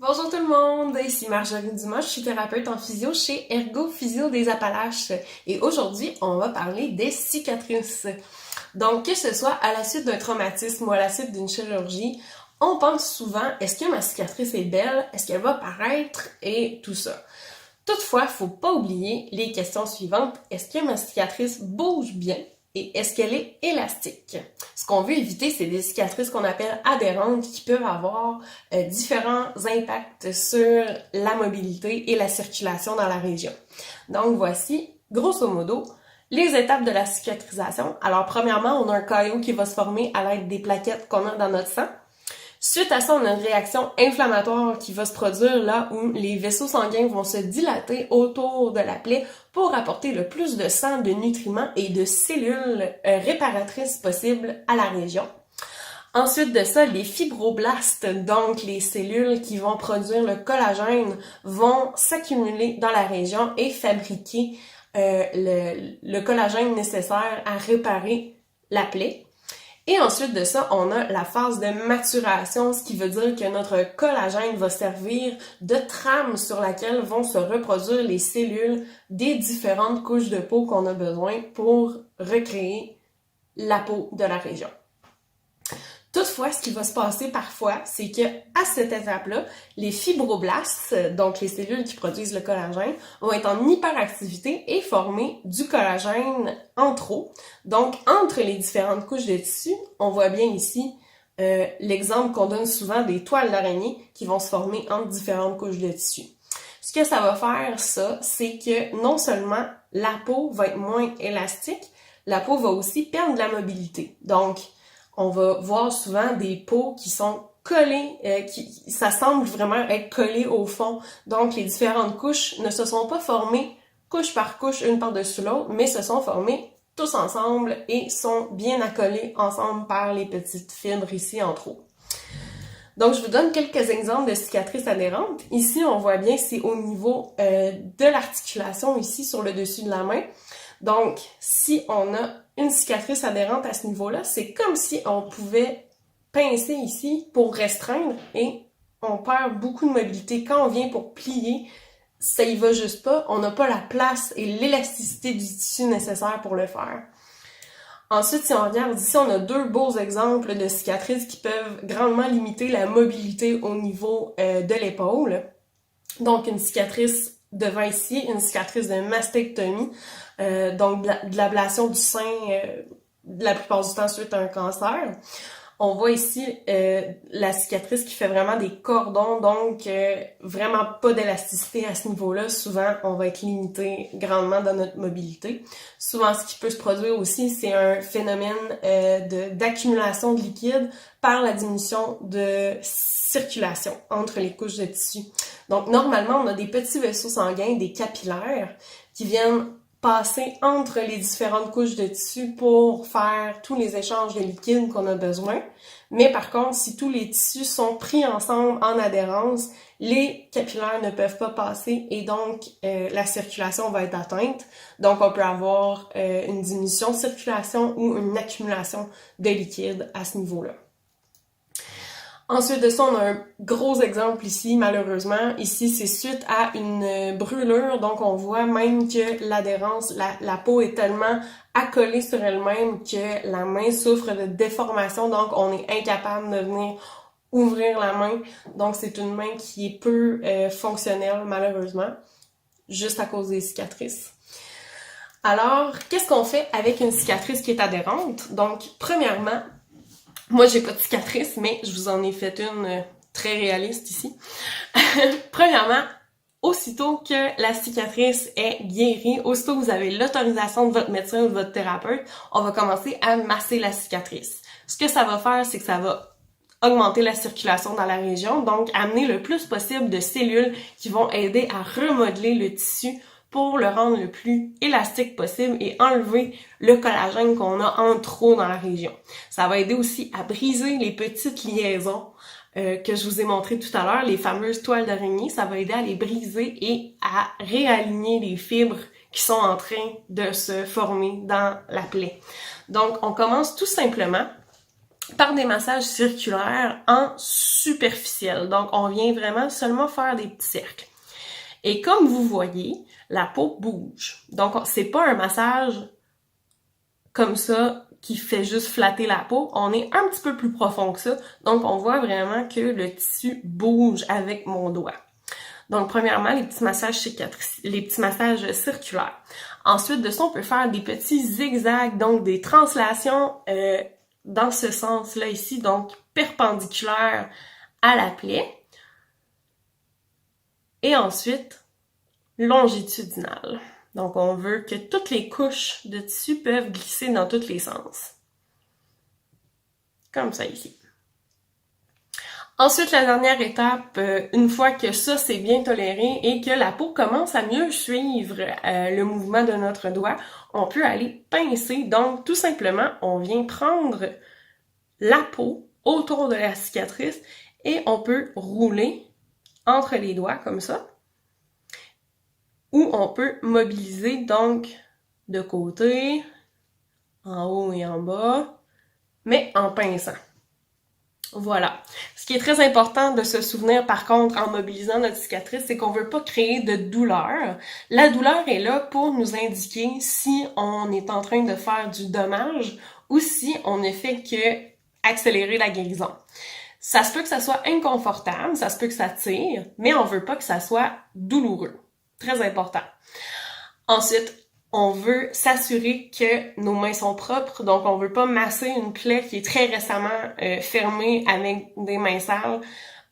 Bonjour tout le monde, ici Marjorie Dumas, je suis thérapeute en physio chez Ergo Physio des Appalaches et aujourd'hui on va parler des cicatrices. Donc que ce soit à la suite d'un traumatisme ou à la suite d'une chirurgie, on pense souvent est-ce que ma cicatrice est belle, est-ce qu'elle va paraître et tout ça. Toutefois, faut pas oublier les questions suivantes, est-ce que ma cicatrice bouge bien? Et est-ce qu'elle est élastique? Ce qu'on veut éviter, c'est des cicatrices qu'on appelle adhérentes qui peuvent avoir différents impacts sur la mobilité et la circulation dans la région. Donc voici, grosso modo, les étapes de la cicatrisation. Alors premièrement, on a un caillot qui va se former à l'aide des plaquettes qu'on a dans notre sang. Suite à ça, on a une réaction inflammatoire qui va se produire là où les vaisseaux sanguins vont se dilater autour de la plaie pour apporter le plus de sang, de nutriments et de cellules réparatrices possibles à la région. Ensuite de ça, les fibroblastes, donc les cellules qui vont produire le collagène, vont s'accumuler dans la région et fabriquer le collagène nécessaire à réparer la plaie. Et ensuite de ça, on a la phase de maturation, ce qui veut dire que notre collagène va servir de trame sur laquelle vont se reproduire les cellules des différentes couches de peau qu'on a besoin pour recréer la peau de la région. Toutefois, ce qui va se passer parfois, c'est que à cette étape-là, les fibroblastes, donc les cellules qui produisent le collagène, vont être en hyperactivité et former du collagène en trop. Donc, entre les différentes couches de tissu, on voit bien ici l'exemple qu'on donne souvent des toiles d'araignée qui vont se former entre différentes couches de tissu. Ce que ça va faire, ça, c'est que non seulement la peau va être moins élastique, la peau va aussi perdre de la mobilité. Donc, on va voir souvent des peaux qui sont collées, ça semble vraiment être collé au fond. Donc, les différentes couches ne se sont pas formées couche par couche, une par-dessus l'autre, mais se sont formées tous ensemble et sont bien accolées ensemble par les petites fibres ici en trop. Donc, je vous donne quelques exemples de cicatrices adhérentes. Ici, on voit bien, c'est au niveau de l'articulation, ici, sur le dessus de la main. Donc, si on a une cicatrice adhérente à ce niveau-là, c'est comme si on pouvait pincer ici pour restreindre et on perd beaucoup de mobilité. Quand on vient pour plier, ça y va juste pas. On n'a pas la place et l'élasticité du tissu nécessaire pour le faire. Ensuite, si on regarde ici, on a deux beaux exemples de cicatrices qui peuvent grandement limiter la mobilité au niveau de l'épaule. Donc, une cicatrice devant ici, une cicatrice de mastectomie, donc de l'ablation du sein, la plupart du temps suite à un cancer. On voit ici la cicatrice qui fait vraiment des cordons, donc vraiment pas d'élasticité à ce niveau-là. Souvent, on va être limité grandement dans notre mobilité. Souvent, ce qui peut se produire aussi, c'est un phénomène d'accumulation de liquide par la diminution de circulation entre les couches de tissu. Donc, normalement, on a des petits vaisseaux sanguins, des capillaires, qui viennent passer entre les différentes couches de tissu pour faire tous les échanges de liquide qu'on a besoin. Mais par contre, si tous les tissus sont pris ensemble en adhérence, les capillaires ne peuvent pas passer et donc la circulation va être atteinte. Donc, on peut avoir une diminution de circulation ou une accumulation de liquide à ce niveau-là. Ensuite de ça, on a un gros exemple ici, malheureusement. Ici, c'est suite à une brûlure, donc on voit même que l'adhérence, la peau est tellement accolée sur elle-même que la main souffre de déformation, donc on est incapable de venir ouvrir la main. Donc c'est une main qui est peu fonctionnelle, malheureusement, juste à cause des cicatrices. Alors, qu'est-ce qu'on fait avec une cicatrice qui est adhérente? Donc, premièrement, moi, j'ai pas de cicatrice, mais je vous en ai fait une très réaliste ici. Premièrement, aussitôt que la cicatrice est guérie, aussitôt que vous avez l'autorisation de votre médecin ou de votre thérapeute, on va commencer à masser la cicatrice. Ce que ça va faire, c'est que ça va augmenter la circulation dans la région, donc amener le plus possible de cellules qui vont aider à remodeler le tissu pour le rendre le plus élastique possible et enlever le collagène qu'on a en trop dans la région. Ça va aider aussi à briser les petites liaisons que je vous ai montrées tout à l'heure, les fameuses toiles d'araignée. Ça va aider à les briser et à réaligner les fibres qui sont en train de se former dans la plaie. Donc, on commence tout simplement par des massages circulaires en superficiel. Donc, on vient vraiment seulement faire des petits cercles. Et comme vous voyez, la peau bouge. Donc, c'est pas un massage comme ça qui fait juste flatter la peau. On est un petit peu plus profond que ça. Donc, on voit vraiment que le tissu bouge avec mon doigt. Donc, premièrement, les petits massages circulaires. Ensuite de ça, on peut faire des petits zigzags, donc des translations dans ce sens-là ici, donc perpendiculaires à la plaie. Et ensuite, longitudinales. Donc, on veut que toutes les couches de tissu peuvent glisser dans tous les sens. Comme ça ici. Ensuite, la dernière étape, une fois que ça c'est bien toléré et que la peau commence à mieux suivre le mouvement de notre doigt, on peut aller pincer. Donc, tout simplement, on vient prendre la peau autour de la cicatrice et on peut rouler entre les doigts comme ça. Ou on peut mobiliser donc de côté, en haut et en bas, mais en pinçant. Voilà. Ce qui est très important de se souvenir, par contre, en mobilisant notre cicatrice, c'est qu'on veut pas créer de douleur. La douleur est là pour nous indiquer si on est en train de faire du dommage ou si on ne fait que accélérer la guérison. Ça se peut que ça soit inconfortable, ça se peut que ça tire, mais on veut pas que ça soit douloureux. Très important. Ensuite, on veut s'assurer que nos mains sont propres, donc on veut pas masser une plaie qui est très récemment fermée avec des mains sales,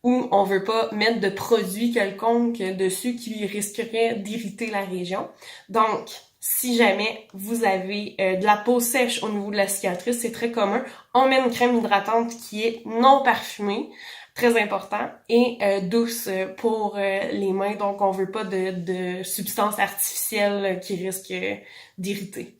ou on veut pas mettre de produits quelconques dessus qui risqueraient d'irriter la région. Donc, si jamais vous avez de la peau sèche au niveau de la cicatrice, c'est très commun, on met une crème hydratante qui est non parfumée, très important, et douce pour les mains, donc on veut pas de substances artificielles qui risquent d'irriter.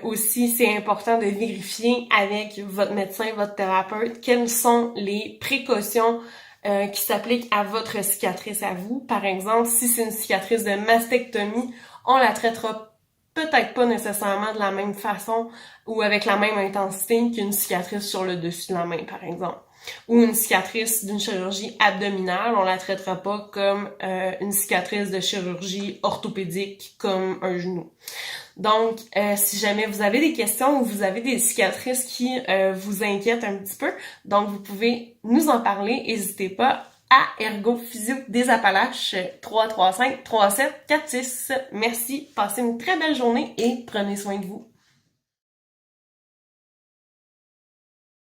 Aussi, c'est important de vérifier avec votre médecin, votre thérapeute, quelles sont les précautions qui s'appliquent à votre cicatrice à vous. Par exemple, si c'est une cicatrice de mastectomie, on la traitera peut-être pas nécessairement de la même façon ou avec la même intensité qu'une cicatrice sur le dessus de la main, par exemple. Ou une cicatrice d'une chirurgie abdominale, on la traitera pas comme une cicatrice de chirurgie orthopédique comme un genou. Donc, si jamais vous avez des questions ou vous avez des cicatrices qui vous inquiètent un petit peu, donc vous pouvez nous en parler, n'hésitez pas à Ergo Physio des Appalaches 335 37 46. Merci, passez une très belle journée et prenez soin de vous.